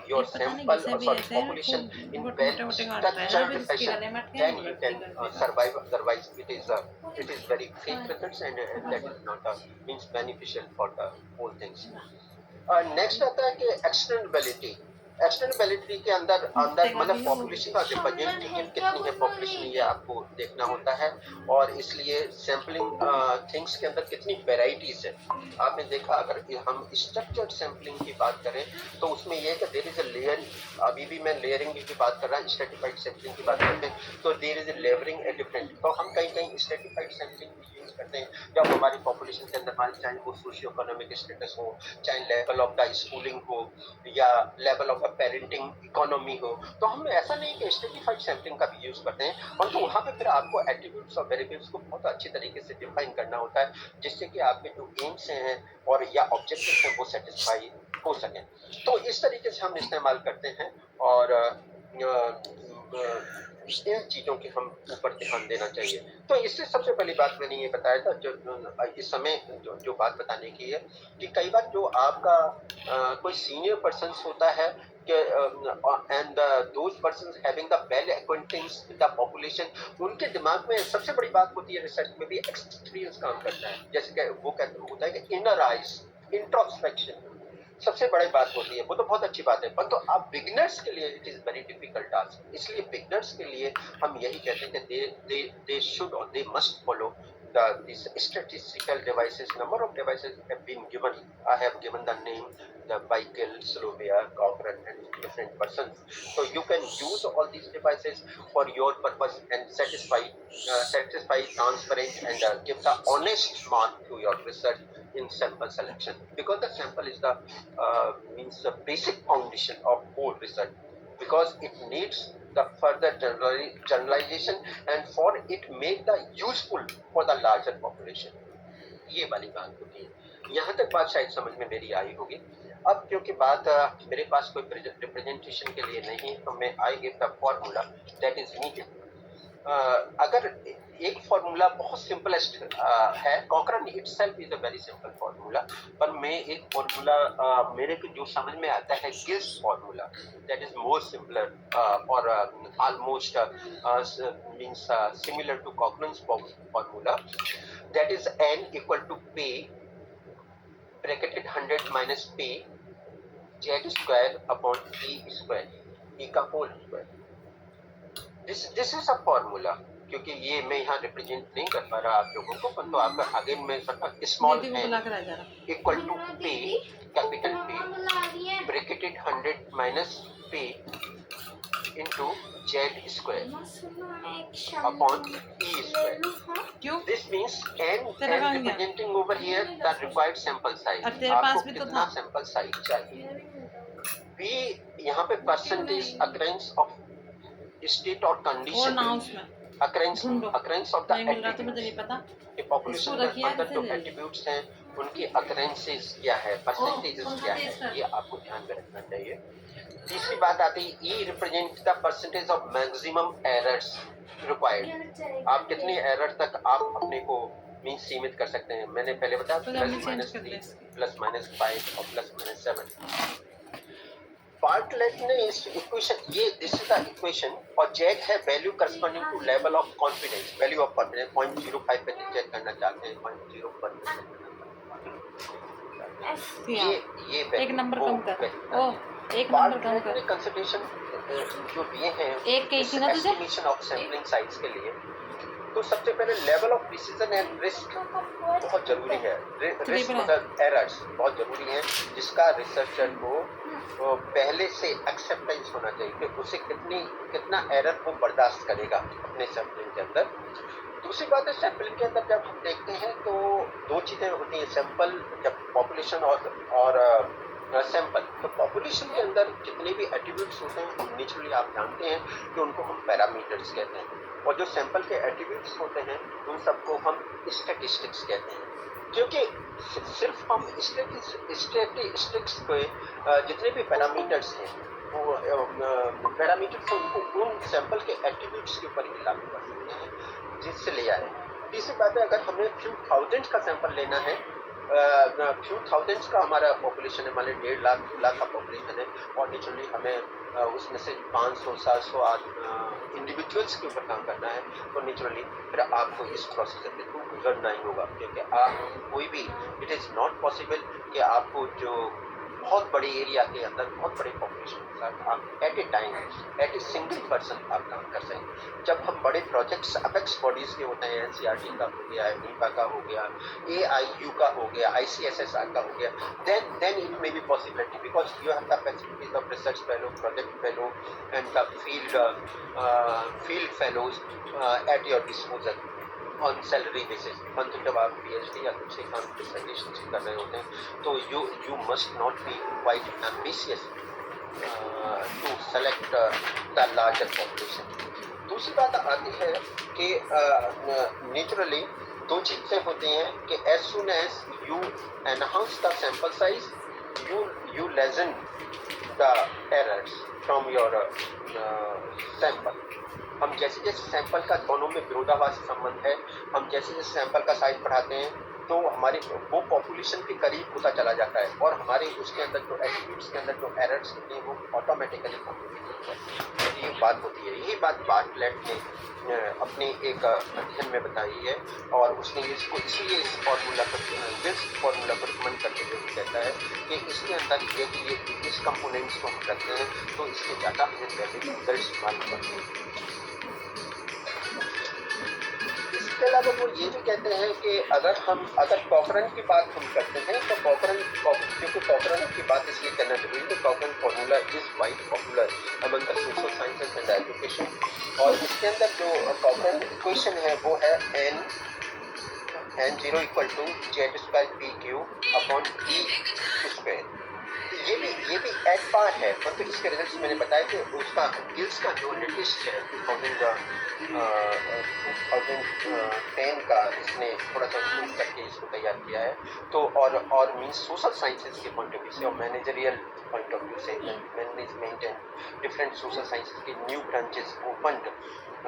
Speaker 2: your sample population in well structured fashion, then you can survive. Otherwise it is very fake results and that is not means beneficial for the whole things. Next आता है कि extendability। एक्सटेंडेबिलिटी के अंदर अंदर मतलब population का representative कितनी है पॉपुलेशन, ये आपको देखना होता है। और इसलिए सैम्पलिंग थिंग्स के अंदर कितनी वेराइटीज है। आपने देखा अगर हम स्ट्रक्चर्ड सैम्पलिंग की बात करें तो उसमें यह है कि देयर इज अ लेयर, अभी भी मैं लेयरिंग की बात कर रहा हूँ, स्ट्रेटिफाइड सैम्पलिंग की बात करते हैं तो there is a levering a different. तो हम कहीं कहीं स्ट्रेटिफाइड सैम्पलिंग यूज करते हैं जब हमारी पॉपुलेशन के अंदर मान चाहे वो सोशियो इकोनॉमिक स्टेटस हो, चाहे लेवल ऑफ द स्कूलिंग हो या level of the parenting economy हो, तो हम ऐसा नहीं कि स्ट्रेटिफाइड सैम्पलिंग का भी यूज करते हैं। और तो वहाँ पे फिर आपको एट्रीब्यूट्स और वेरिएबल्स को बहुत अच्छी तरीके से डिफाइन करना होता है जिससे कि आपके जो एम्स हैं और या ऑब्जेक्टिव्स हैं वो सेटिस्फाई हो सकें। तो इस तरीके से हम इस्तेमाल करते हैं और इन चीज़ों की हम ऊपर ध्यान देना चाहिए। तो इससे सबसे पहली बात मैंने ये बताया था जो इस समय जो बात बताने की है कि कई बार जो आपका कोई सीनियर पर्सन होता है and those persons having the well acquaintance with the population, उनके दिमाग में सबसे बड़ी बात होती है रिसर्च में भी एक्सपीरियंस काम करता है। जैसे कि वो कहते होता है कि इनर आइज इंट्रोस्पेक्शन सबसे बड़ी बात होती है, वो तो बहुत अच्छी बात है, पर तो आप बिगिनर्स के लिए it is very difficult task. इसलिए बिगिनर्स के लिए हम यही कहते हैं कि दे शुड और they must follow these statistical devices. Number of devices have been given. I have given the name, the Bickel, Slovia, Cochrane, and different persons. So you can use all these devices for your purpose and satisfy, transparent, and give the honest mark to your research in sample selection. Because the sample is the means the basic foundation of whole research. Because it needs the further generalization and for it make the useful for the larger population. ये वाली बात होती है। यहाँ तक बात शायद समझ में मेरी आई होगी। अब क्योंकि बात मेरे पास कोई रिप्रेजेंटेशन के लिए नहीं है तो मैं I give the formula that is needed. अगर एक फॉर्मूला बहुत सिंपलेस्ट है, Cochran itself is a very simple formula, पर मैं एक फॉर्मूला मेरे को जो समझ में आता है Gill's formula that is more simpler और almost means similar to Cochran's formula that is n equal to p bracketed 100 minus p z square upon e square, e का whole square. This is a formula. क्योंकि ये मैं यहाँ represent नहीं कर पा रहा आप लोगों को, पर तो आपका अगेन मैं small equal to p capital P bracketed 100 minus p into z square upon e square. This means n representing over here the required sample size. आपको कितना sample size चाहिए? p यहाँ पे percentage occurrence of state और condition, occurrence of the attributes, population के अंदर जो attributes हैं उनकी occurrences क्या है, percentages क्या है, ये आपको ध्यान में रखना चाहिए। तीसरी बात आती है E represent the percentage of maximum errors required। आप कितने एरर तक आप अपने को मीन सीमित कर सकते हैं। मैंने पहले बताया +-3, +-5 और +-7। पार्टलेट ने इस इक्वेशन ये दिस इज द इक्वेशन और जेड है value corresponding to level of confidence, value of confidence 0.05 पे चेक करना चाहते हैं, 0.01 ये
Speaker 1: एक नंबर कम कर, ओ एक नंबर कम कर।
Speaker 2: कंसिडरेशन जो दिए हैं
Speaker 1: एक के थी ना तुझे
Speaker 2: एस्टिमेशन ऑफ सैंपलिंग साइज के लिए, तो सबसे पहले level of precision and risk बहुत जरूरी है। रिस्क मतलब एरर्स बहुत जरूरी है जिसका रिसर्चर को पहले से एक्सेप्टेंस होना चाहिए कि उसे कितना एरर वो बर्दाश्त करेगा अपने सैंपलिंग के अंदर। दूसरी बात है सैंपलिंग के अंदर जब हम देखते हैं तो दो चीज़ें होती हैं, सैंपल जब पॉपुलेशन और सैंपल। तो पॉपुलेशन के अंदर जितने भी एट्रीब्यूट्स होते हैं नेचुरली आप जानते हैं कि उनको हम पैरामीटर्स कहते हैं, और जो सैंपल के एट्रीब्यूट्स होते हैं उन सबको हम स्टैटिस्टिक्स कहते हैं। क्योंकि सिर्फ हम स्टैटिस्टिक्स पे जितने भी पैरामीटर्स हैं वो पैरामीटर्स उनको उन सैंपल के एट्रीब्यूट्स के ऊपर ही लागू कर सकते हैं जिससे ले आए। तीसरी बात है अगर हमें फ्यू थाउजेंड्स का सैंपल लेना है, फ्यू थाउजेंड्स का हमारा पॉपुलेशन है, मान लीजिए 1.5 लाख 2 लाख का पॉपुलेशन है और नेचुरली हमें उसमें से 500-700 इंडिविजुअल्स के ऊपर काम करना है, तो नेचुरली फिर आपको इस प्रोसीजर के थ्रू गुजरना ही होगा। क्योंकि आप कोई भी इट इज़ नॉट पॉसिबल कि आपको जो बहुत बड़े एरिया के अंदर बहुत बड़े पॉपुलेशन के साथ आप at a time at a single person आप काम कर सकें। जब हम बड़े प्रोजेक्ट्स अपेक्स बॉडीज के होते हैं, एनसीईआरटी का हो गया, नीपा का हो गया, AIU का हो गया, ICSSR का हो गया, then it may be possibility because you have the facilities of research fellow, project fellow and the field fellows at your disposal on salary basis। परंतु जब आप PhD या दूसरे काम डिसर्टेशन कर रहे होते हैं तो you must not be quite ambitious to select the larger population। दूसरी बात आती है कि नेचुरली दो चीज़ें होती हैं कि as soon as you enhance the sample size you lessen the errors from your sample। हम जैसे जैसे सैंपल का दोनों में विरोधाभासी संबंध है, हम जैसे जैसे सैंपल का साइज बढ़ाते हैं तो हमारे वो पॉपुलेशन के करीब होता चला जाता है और हमारे उसके अंदर जो एट्रीब्यूट्स के अंदर जो एरर्स होते हैं वो ऑटोमेटिकली कम होते हैं। ये बात होती है, यही बात बार्टलेट ने अपने एक अध्ययन में बताई है और उसने इसको इसलिए इस फार्मूला को रिकमेंड करते हुए कहता है कि इसके अंदर ये इस कंपोनेंट्स को हम रखते हैं तो इसके ज़्यादा हमें रिजल्ट्स मालूम पड़ते हैं। इसके अलावा वो ये भी कहते हैं कि अगर कॉकरन की बात हम करते हैं तो क्योंकि कॉकरन की बात इसलिए करना जरूरी है, Cochran formula is wide popular among the social sciences and education और इसके अंदर जो कॉकरन इक्वेशन है वो है n0 equal to z²pq upon e²। ये भी एट पार है, परंतु इसके रिजल्ट्स मैंने बताया कि उसका गिल्स का जो लेटेस्ट है 2010 का इसने थोड़ा सा इम्प्रूव करके इसको तैयार किया है। तो और मीन्स सोशल साइंसेज के पॉइंट ऑफ व्यू से और मैनेजरियल पॉइंट ऑफ व्यू से management and different social sciences के न्यू ब्रांचेस ओपन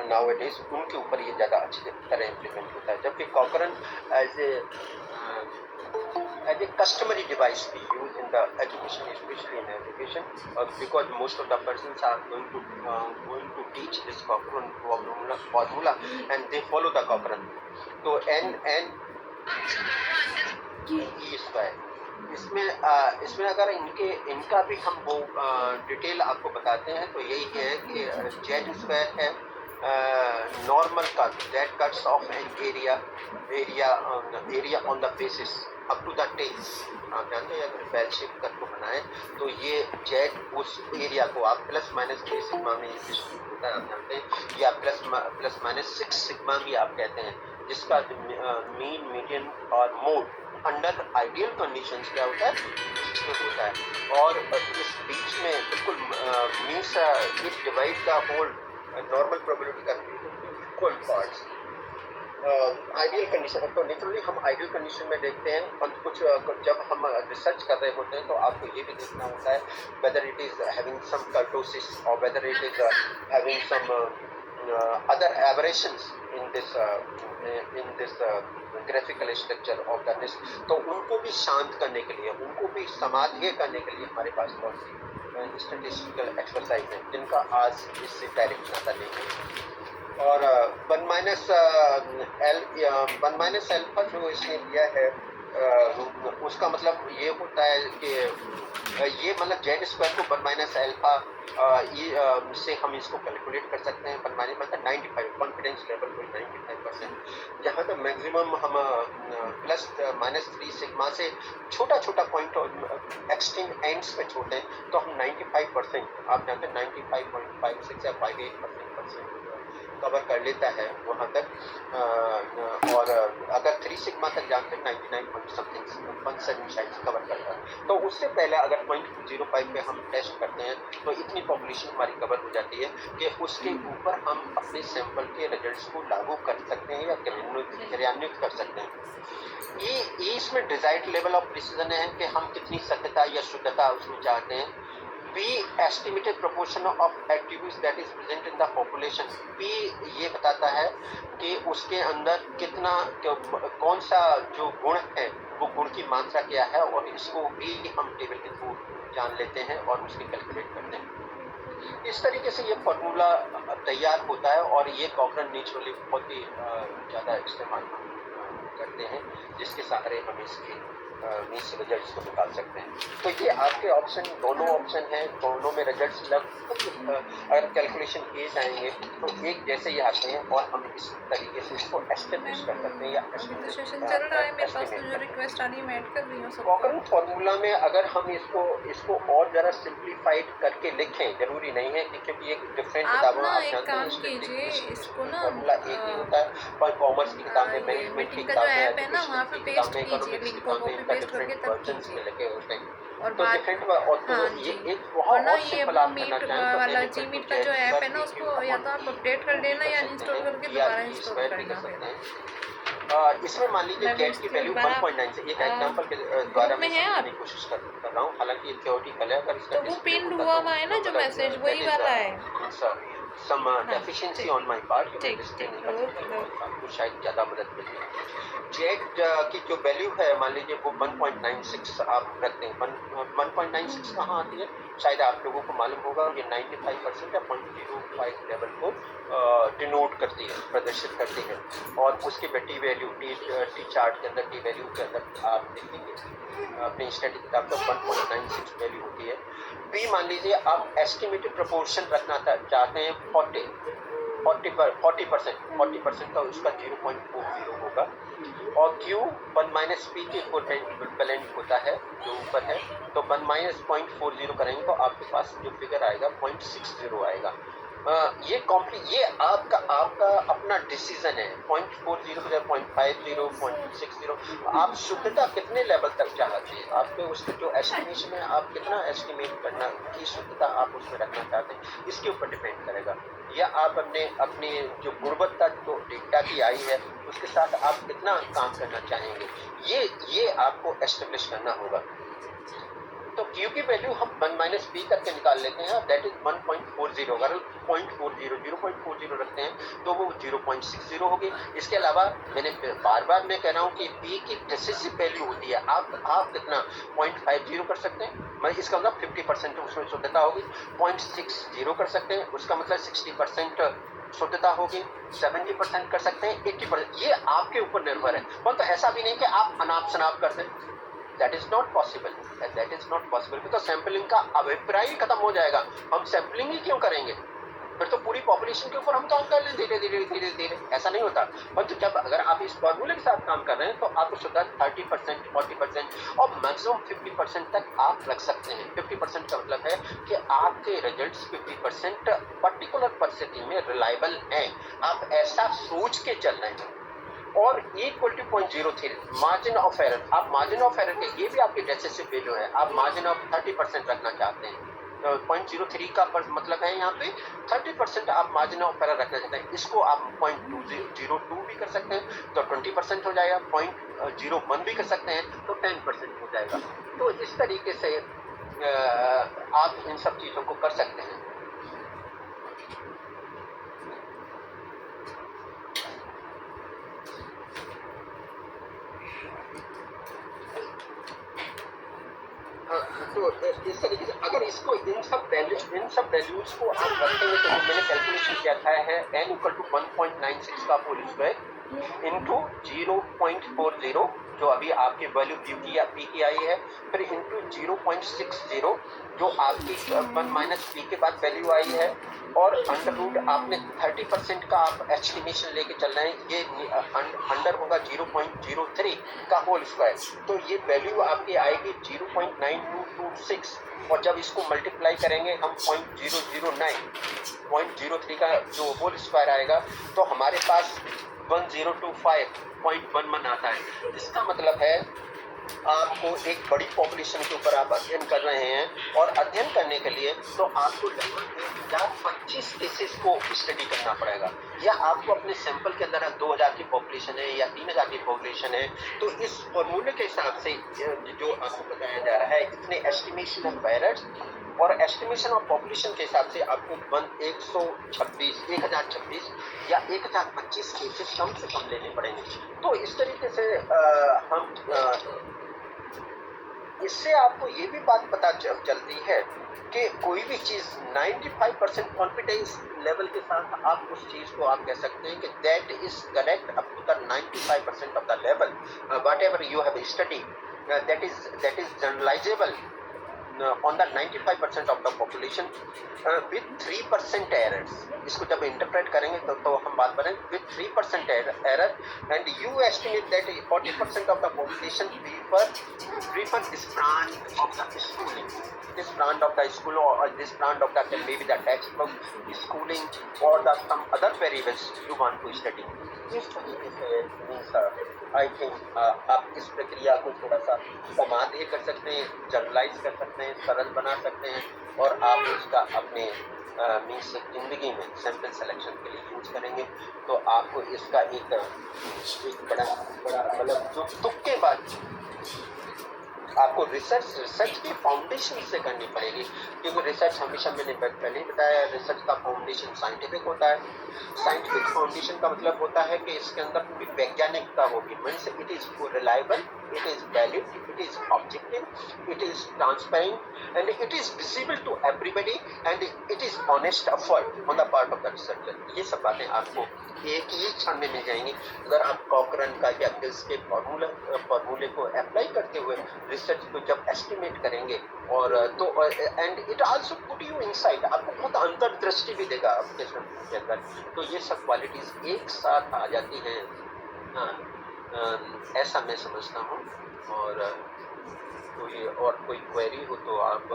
Speaker 2: नाउअडेज उनके ऊपर ये ज़्यादा अच्छी तरह इम्प्लीमेंट होता है, जबकि कॉकरन as a customary device be used in the education, especially in education, because most of the persons are going to teach this Cochrane formula and they follow the Cochrane। तो n E²। इसमें अगर इनका भी हम वो detail आपको बताते हैं तो यही है कि Z² है normal cut, that cuts off an area on the basis up to the tail. आप जानते हैं अगर बेल शेप कट को बनाएं तो ये जेड उस एरिया को आप प्लस माइनस 3 सिग्मा में डिस्ट्रीब्यूट होता है, आप जानते हैं, या प्लस माइनस 6 सिग्मा भी आप कहते हैं, जिसका मीन मीडियन और मोड अंडर आइडियल कंडीशंस क्या होता है, बीच में होता है। और इस बीच में बिल्कुल means it divide the whole normal probability का इक्वल पार्ट्स। आइडियल कंडीशन तो नेचुरली हम आइडियल कंडीशन में देखते हैं, और कुछ जब हम रिसर्च कर रहे होते हैं तो आपको ये भी देखना होता है whether it is having some kurtosis और whether it is having some other aberrations in this graphical structure of the disc. तो उनको भी शांत करने के लिए, उनको भी समाधेय करने के लिए हमारे पास बहुत सी स्टैटिस्टिकल एक्सरसाइज है जिनका आज इससे डायरेक्ट नाता नहीं है। और 1 माइनस एल्फा जो इसने दिया है उसका मतलब ये होता है कि ये मतलब Z² को 1 माइनस एल्फा से हम इसको कैलकुलेट कर सकते हैं। 1 माइनस मतलब 95 कॉन्फिडेंस लेवल को 95%, जहाँ तक मैक्सिमम हम प्लस माइनस 3 सिग्मा से छोटा छोटा पॉइंट एक्सट्रीम एंड्स पे छोड़ते हैं तो हम 95%, आप जानते हैं 95.56 या 58% कवर कर लेता है वहाँ तक। और अगर 3 सिग्मा तक जाते हैं 99.something शायद कवर करता है। तो उससे पहले अगर 0.05 पे हम टेस्ट करते हैं तो इतनी पॉपुलेशन हमारी कवर हो जाती है कि उसके ऊपर हम अपने सैंपल के रिजल्ट्स को लागू कर सकते हैं या क्रियान्वित कर सकते हैं। ये इसमें डिजायर्ड लेवल ऑफ प्रिसीजन है कि हम कितनी सत्यता या शुद्धता उसमें चाहते हैं। P estimated proportion of attributes that is present in the population। P ये बताता है कि उसके अंदर कितना कौन सा जो गुण है वो गुण की मात्रा क्या है, और इसको भी हम टेबल के थ्रू जान लेते हैं और उसकी कैलकुलेट करते हैं। इस तरीके से ये फार्मूला तैयार होता है और ये कॉकरन नेचुरली बहुत ही ज़्यादा इस्तेमाल करते हैं, जिसके सहारे हम इसकी मीन्स रिजल्ट्स को निकाल सकते हैं। तो ये आपके ऑप्शन, दोनों ऑप्शन हैं, दोनों में रिजल्ट्स लगभग अगर कैलकुलेशन किए जाएंगे तो एक जैसे ही आते हैं और हम इस तरीके से इसको एस्टेब्लिश कर सकते हैं या
Speaker 1: अभी तो सेशन चल रहा है, मेरे पास तो जो रिक्वेस्ट आ रही है मैं ऐड कर रही हूँ सबको।
Speaker 2: कॉकरन फार्मूला में अगर हम इसको और ज़रा सिंप्लीफाइड करके लिखें, जरूरी नहीं है कि क्योंकि एक डिफरेंट
Speaker 1: आप
Speaker 2: किताबों
Speaker 1: ना
Speaker 2: आप
Speaker 1: एक
Speaker 2: जानते हैं
Speaker 1: काम कीजिए, इसको ना
Speaker 2: फार्मूला एक ही होता है, पर कॉमर्स की किताब में, मैनेजमेंट की
Speaker 1: मीटिंग का
Speaker 2: किताब
Speaker 1: जो
Speaker 2: में,
Speaker 1: ऐप है ना वहाँ पे
Speaker 2: एजुकेशन की
Speaker 1: पेस्ट
Speaker 2: किताब में,
Speaker 1: कीजिए,
Speaker 2: इकोनॉमिक्स
Speaker 1: लिंक
Speaker 2: की
Speaker 1: को
Speaker 2: किताब में,
Speaker 1: कॉपी
Speaker 2: इनका
Speaker 1: पेस्ट करके
Speaker 2: डिफरेंट
Speaker 1: तब
Speaker 2: वर्जन्स
Speaker 1: कीजिए।
Speaker 2: में लगे होते हैं।
Speaker 1: और
Speaker 2: तो
Speaker 1: बात,
Speaker 2: डिफरेंट और तो
Speaker 1: हाँ
Speaker 2: ये
Speaker 1: जी,
Speaker 2: एक बहुत
Speaker 1: और ना
Speaker 2: और
Speaker 1: ये
Speaker 2: सिंपल
Speaker 1: वो
Speaker 2: आप करना
Speaker 1: मीट
Speaker 2: चाहें तो
Speaker 1: वाला
Speaker 2: मैंने
Speaker 1: जी
Speaker 2: बिल्कुल
Speaker 1: मीट का जो ऐप है ना उसको या तो आप अपडेट कर देना या इंस्टॉल करके दोबारा इंस्टॉल करना फिर।
Speaker 2: इसमें मान लीजिए
Speaker 1: मैं
Speaker 2: गेट की
Speaker 1: भेजती हूँ
Speaker 2: वैल्यू
Speaker 1: एक बार।
Speaker 2: 1.9 से, एक एग्जांपल के द्वारा
Speaker 1: ग्रुप में
Speaker 2: मैं
Speaker 1: है
Speaker 2: समझाने
Speaker 1: आप?
Speaker 2: की कोशिश कर रहा हूँ, हालांकि ये थ्योरेटिकल है, अगर इसका
Speaker 1: तो वो
Speaker 2: डिस्प्ले
Speaker 1: पिन
Speaker 2: होता
Speaker 1: हुआ
Speaker 2: तो
Speaker 1: हुआ है ना जो मैसेज, वही वाला है।
Speaker 2: सम
Speaker 1: हाँ,
Speaker 2: डेफिशिएंसी
Speaker 1: ठीक
Speaker 2: ऑन माय पार्ट जो मैं
Speaker 1: ठीक
Speaker 2: डिस्प्ले
Speaker 1: ठीक,
Speaker 2: नहीं कर सकता
Speaker 1: ओके ओके।
Speaker 2: आपको शायद ज़्यादा मदद मिले। जेट की जो वैल्यू है मान लीजिए वो 1.96 आप रखते हैं, 1.96 कहाँ आती है, शायद आप लोगों को मालूम होगा, ये 95% या 0.05 लेवल को डिनोट करती है, प्रदर्शित करती है। और उसकी टी वैल्यू टी चार्ट के अंदर, टी वैल्यू के अंदर आप देखेंगे अपनी स्टडी किताब का 1.96 वैल्यू होती है। पी मान लीजिए आप एस्टिमेटेड प्रोपोर्शन रखना चाहते हैं 40% का उसका 0.40 होगा, और Q 1 माइनस पी के इक्विवेलेंट होता है जो ऊपर है, तो 1 माइनस 0.40 करेंगे तो आपके पास जो फिगर आएगा 0.60 आएगा। ये आपका अपना डिसीजन है, 0.40 की जगह 0.50, 0.60। आप शुद्धता कितने लेवल तक चाहते हैं, आपके उसके जो एस्टिमेशन है, आप कितना एस्टिमेट करना की शुद्धता आप उसमें रखना चाहते हैं, इसके ऊपर डिपेंड करेगा। या आप अपने जो गुणवत्ता जो डेटा की आई है उसके साथ आप कितना काम करना चाहेंगे, ये आपको एस्टेब्लिश करना होगा। तो Q की वैल्यू हम 1 माइनस पी करके निकाल लेते हैं, दैट इज 1.40। अगर 0.40 रखते हैं तो वो 0.60 होगी। इसके अलावा मैंने बार मैं कह रहा हूँ कि P की डिसिसिव वैल्यू होती है, आप कितना 0.50 कर सकते हैं, मतलब इसका मतलब 50% उसमें शुद्धता होगी। 0.60 कर सकते हैं, उसका मतलब 60% शुद्धता होगी। 70% कर सकते हैं, 80%, ये आपके ऊपर निर्भर है। परंतु ऐसा भी नहीं कि आप अनाप शनाप कर दें, that is not possible, because sampling का अभिप्राय ही खत्म हो जाएगा। हम सैम्पलिंग ही क्यों करेंगे, फिर तो पूरी पॉपुलेशन के ऊपर हम काम कर लें धीरे, ऐसा नहीं होता। परंतु जब अगर आप इस फॉर्मूले के साथ काम कर रहे हैं तो आपको शुद्ध 30%, 40% और मैक्सिमम 50% तक आप रख सकते हैं। 50% का मतलब है कि आपके रिजल्ट्स 50% पर्टिकुलर परिस्थिति में रिलायबल हैं, आप ऐसा सोच के चल रहे हैं। और equal to 0.03 margin of error, आप मार्जिन ऑफ एरर के, ये भी आपकी डेसिसिव वैल्यू है, आप मार्जिन ऑफ 30% रखना चाहते हैं। 0.03 का मतलब है यहाँ पे 30% आप मार्जिन ऑफ एरर रखना चाहते हैं, इसको आप 0.02 भी कर सकते हैं तो 20% हो जाएगा, 0.01 भी कर सकते हैं तो 10% हो जाएगा। तो इस तरीके से आप इन सब चीज़ों को कर सकते हैं। तो इस तरीके से अगर इसको इन सब वैल्यूज को आप रखेंगे तो मैंने कैलकुलेशन किया था है n = 1.96 का होल स्क्वायर इंटू 0.40 जो अभी आपकी वैल्यू पी की आई है, फिर इंटू 0.60 जो आपकी 1 माइनस पी के बाद वैल्यू आई है, और अंडर रूट आपने 30% का आप एस्टिमेशन लेके चल रहे हैं, ये अंडर होगा 0.03 का होल स्क्वायर, तो ये वैल्यू आपकी आएगी 0.9226, और जब इसको मल्टीप्लाई करेंगे हम 0.03 का जो होल स्क्वायर आएगा तो हमारे पास 1025.11 आता है। इसका मतलब है आपको एक बड़ी पॉपुलेशन के ऊपर आप अध्ययन कर रहे हैं, और अध्ययन करने के लिए तो आपको लगभग 1025 केसेस को स्टडी करना पड़ेगा, या आपको अपने सैंपल के अंदर 2000 की पॉपुलेशन है या 3000 की पॉपुलेशन है, तो इस फॉर्मूले के हिसाब से जो आपको बताया जा रहा है इतने एस्टिमेशन ऑफ एरर्स और एस्टिमेशन ऑफ पॉपुलेशन के हिसाब से आपको 1026 या 1025 केसेस कम से कम लेने पड़ेंगे। तो इस तरीके से इससे आपको ये भी बात पता चलती है कि कोई भी चीज़ 95% कॉन्फिडेंस लेवल के साथ आप उस चीज़ को आप कह सकते हैं कि that is correct up to the 95% of the level whatever you have study. that is generalizable on the 95% of the population with 3% errors. इसको जब इंटरप्रेट करेंगे तो हम बात करें with 3% error, and you estimate that 40% of the population prefer this branch of the schooling, this branch of the school, or this branch of the maybe the textbook schooling or the some other variables you want to study. इस तरीके से means I think आप इस प्रक्रिया को थोड़ा सा समाधि कर सकते हैं, जनरलाइज कर सकते हैं, सरल बना सकते हैं, और आप उसका अपने मीन्स जिंदगी में सैंपल सिलेक्शन के लिए यूज करेंगे। तो आपको इसका एक बड़ा मतलब जो तुक्के बाद आपको रिसर्च की फाउंडेशन से करनी पड़ेगी, क्योंकि रिसर्च हमेशा मैंने पहले ही बताया, रिसर्च का फाउंडेशन साइंटिफिक होता है। साइंटिफिक फाउंडेशन का मतलब होता है कि इसके अंदर पूरी वैज्ञानिकता होगी, means it is reliable, it is valid, it is objective, it is transparent, and it is visible to everybody, and it is honest effort on the part of the researcher. ये सब बातें आपको एक ही क्षण में मिल जाएंगी अगर आप कॉकरन का या गिल्स के फॉर्मूले को अप्लाई करते हुए रिसर्च को जब एस्टिमेट करेंगे, और तो and it also put you inside, आपको बहुत अंतर्दृष्टि भी देगा आपके अंदर। तो ये सब क्वालिटीज एक साथ आ जाती हैं, ऐसा मैं समझता हूँ। और कोई क्वेरी हो तो आप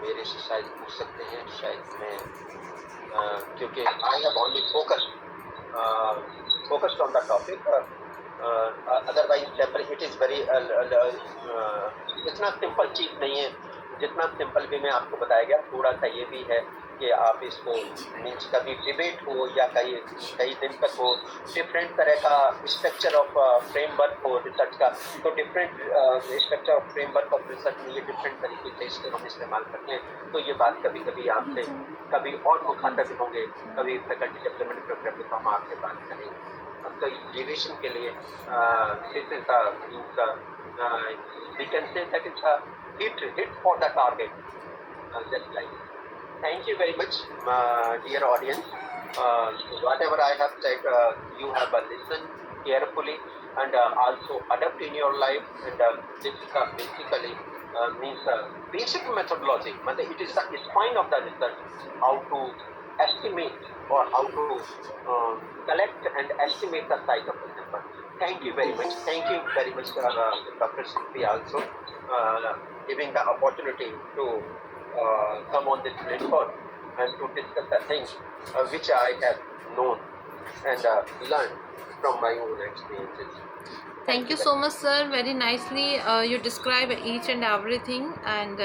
Speaker 2: मेरे से शायद पूछ सकते हैं, शायद मैं क्योंकि I have only focused on the topic, otherwise it is very इतना सिंपल चीज़ नहीं है जितना सिंपल भी मैं आपको बताया गया। थोड़ा सा ये भी है कि आप इसको मीन्स कभी डिबेट हो या कई दिन तक हो, डिफरेंट तरह का स्ट्रक्चर ऑफ फ्रेमवर्क हो रिसर्च का, तो different structure of framework of research में ये डिफरेंट तरीके से इसको हम इस्तेमाल करते हैं। तो ये बात कभी कभी आपसे कभी और मुखातब होंगे, कभी फैकल्टी डेवलपमेंट प्रोग्राम में तो हम आपसे बात करेंगे। तो डिविजन के लिए this is we can say that it's a hit for the target, just like. Thank you very much, dear audience. Whatever I have said, you have listened carefully and also adapt in your life, and this is basically means basic methodology. It is the spine of the research, how to estimate or how to collect and estimate the size of the sample. Thank you very much. Thank you very much, Dr. Silpi, also giving the opportunity to come on this platform and to discuss the things which I have known and learned from my own experiences.
Speaker 1: Thank you so much, sir. Very nicely you describe each and everything, and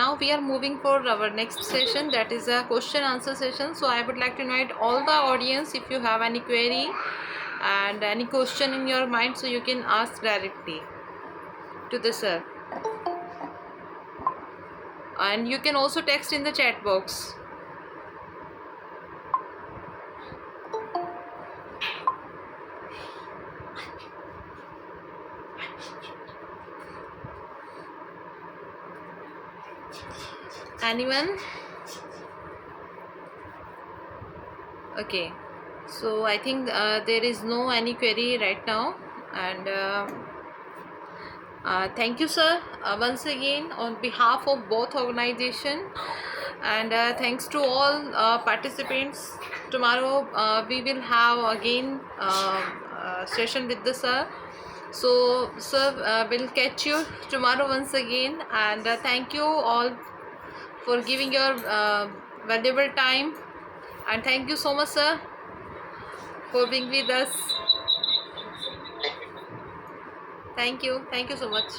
Speaker 1: now we are moving for our next session, that is a question answer session. So I would like to invite all the audience, if you have any query and any question in your mind, so you can ask directly to the sir, and you can also text in the chat box. Anyone? Okay, so I think there is no any query right now, and thank you, sir, once again on behalf of both organization, and thanks to all participants. Tomorrow we will have again session with the sir. So sir, we'll catch you tomorrow once again, and thank you all for giving your valuable time, and thank you so much, sir, for being with us. Thank you so much.